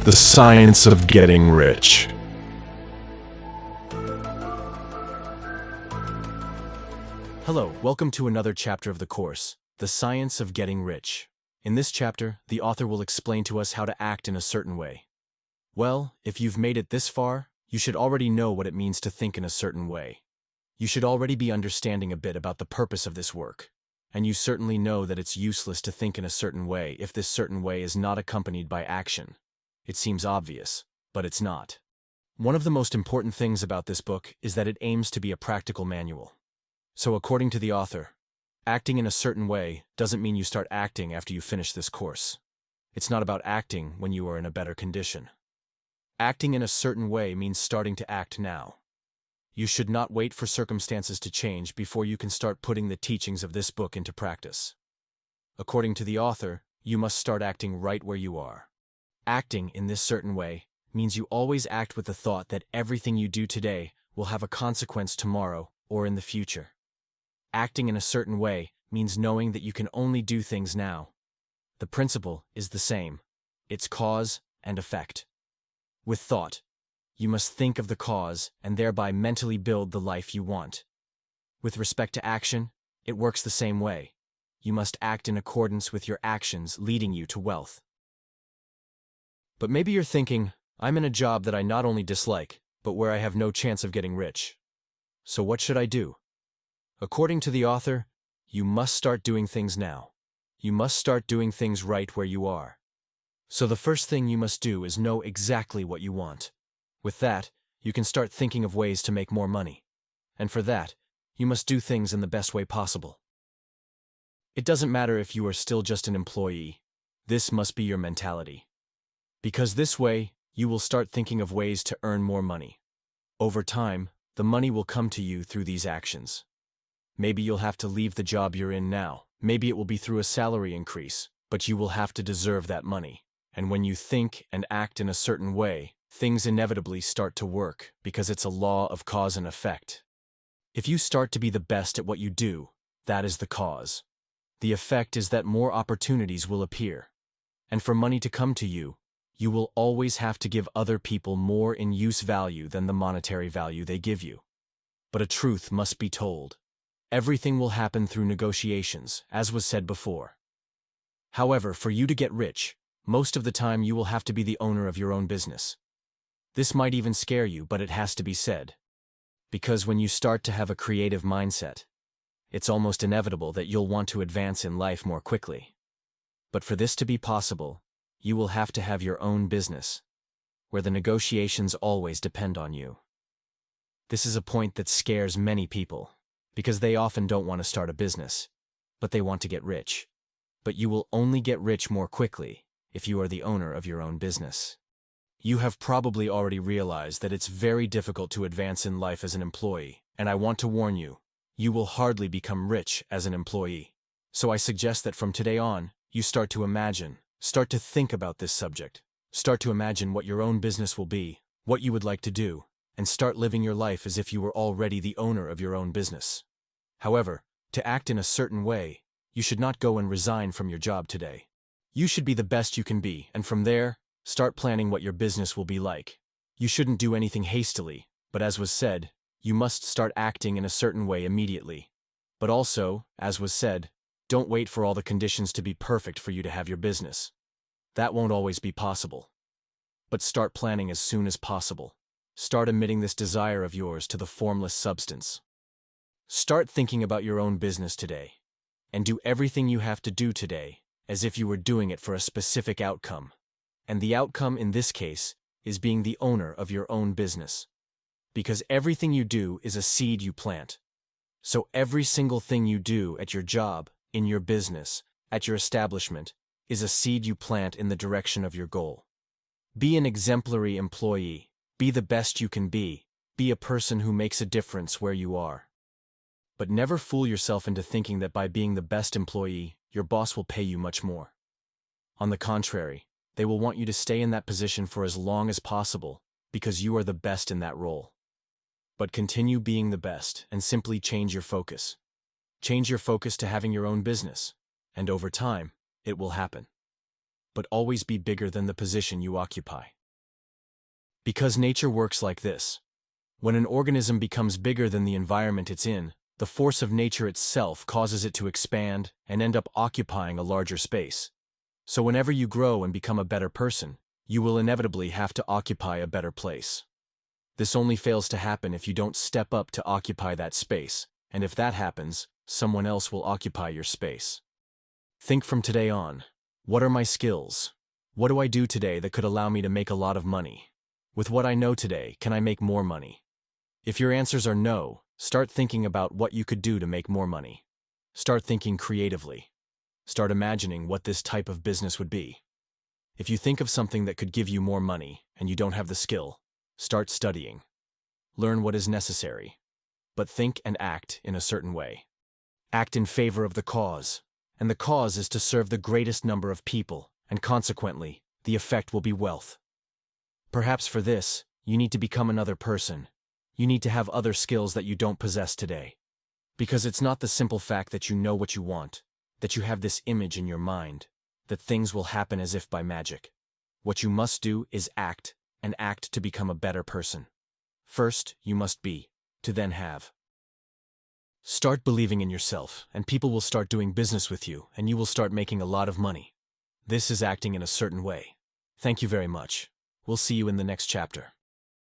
The Science of Getting Rich. Hello, welcome to another chapter of the course, The Science of Getting Rich. In this chapter, the author will explain to us how to act in a certain way. Well, if you've made it this far, you should already know what it means to think in a certain way. You should already be understanding a bit about the purpose of this work. And you certainly know that it's useless to think in a certain way if this certain way is not accompanied by action. It seems obvious, but it's not. One of the most important things about this book is that it aims to be a practical manual. So according to the author, acting in a certain way doesn't mean you start acting after you finish this course. It's not about acting when you are in a better condition. Acting in a certain way means starting to act now. You should not wait for circumstances to change before you can start putting the teachings of this book into practice. According to the author, you must start acting right where you are. Acting in this certain way means you always act with the thought that everything you do today will have a consequence tomorrow or in the future. Acting in a certain way means knowing that you can only do things now. The principle is the same. It's cause and effect. With thought, you must think of the cause and thereby mentally build the life you want. With respect to action, it works the same way. You must act in accordance with your actions leading you to wealth. But maybe you're thinking, I'm in a job that I not only dislike, but where I have no chance of getting rich. So what should I do? According to the author, you must start doing things now. You must start doing things right where you are. So the first thing you must do is know exactly what you want. With that, you can start thinking of ways to make more money. And for that, you must do things in the best way possible. It doesn't matter if you are still just an employee. This must be your mentality. Because this way, you will start thinking of ways to earn more money. Over time, the money will come to you through these actions. Maybe you'll have to leave the job you're in now. Maybe it will be through a salary increase, but you will have to deserve that money. And when you think and act in a certain way, things inevitably start to work because it's a law of cause and effect. If you start to be the best at what you do, that is the cause. The effect is that more opportunities will appear. And for money to come to you, you will always have to give other people more in-use value than the monetary value they give you. But a truth must be told. Everything will happen through negotiations, as was said before. However, for you to get rich, most of the time you will have to be the owner of your own business. This might even scare you, but it has to be said. Because when you start to have a creative mindset, it's almost inevitable that you'll want to advance in life more quickly. But for this to be possible, you will have to have your own business, where the negotiations always depend on you. This is a point that scares many people, because they often don't want to start a business, but they want to get rich. But you will only get rich more quickly if you are the owner of your own business. You have probably already realized that it's very difficult to advance in life as an employee, and I want to warn you, you will hardly become rich as an employee. So I suggest that from today on, you start to think about this subject. Start to imagine what your own business will be, what you would like to do, and start living your life as if you were already the owner of your own business. However, to act in a certain way, you should not go and resign from your job today. You should be the best you can be, and from there, start planning what your business will be like. You shouldn't do anything hastily, but as was said, you must start acting in a certain way immediately. But also, as was said, don't wait for all the conditions to be perfect for you to have your business. That won't always be possible. But start planning as soon as possible. Start emitting this desire of yours to the formless substance. Start thinking about your own business today, and do everything you have to do today as if you were doing it for a specific outcome. And the outcome in this case is being the owner of your own business. Because everything you do is a seed you plant. So every single thing you do at your job, in your business, at your establishment, is a seed you plant in the direction of your goal. Be an exemplary employee. Be the best you can be. Be a person who makes a difference where you are. But never fool yourself into thinking that by being the best employee, your boss will pay you much more. On the contrary, they will want you to stay in that position for as long as possible, because you are the best in that role. But continue being the best and simply change your focus. Change your focus to having your own business, and over time, it will happen. but always be bigger than the position you occupy. Because nature works like this. When an organism becomes bigger than the environment it's in, the force of nature itself causes it to expand and end up occupying a larger space. So whenever you grow and become a better person, you will inevitably have to occupy a better place. This only fails to happen if you don't step up to occupy that space, and if that happens, someone else will occupy your space. Think from today on. What are my skills? What do I do today that could allow me to make a lot of money? With what I know today, can I make more money? If your answers are no, start thinking about what you could do to make more money. Start thinking creatively. Start imagining what this type of business would be. If you think of something that could give you more money and you don't have the skill, start studying. Learn what is necessary. But think and act in a certain way. Act in favor of the cause, and the cause is to serve the greatest number of people, and consequently, the effect will be wealth. Perhaps for this, you need to become another person. You need to have other skills that you don't possess today. Because it's not the simple fact that you know what you want, that you have this image in your mind, that things will happen as if by magic. What you must do is act, and act to become a better person. First, you must be, to then have. Start believing in yourself, and people will start doing business with you, and you will start making a lot of money. This is acting in a certain way. Thank you very much. We'll see you in the next chapter.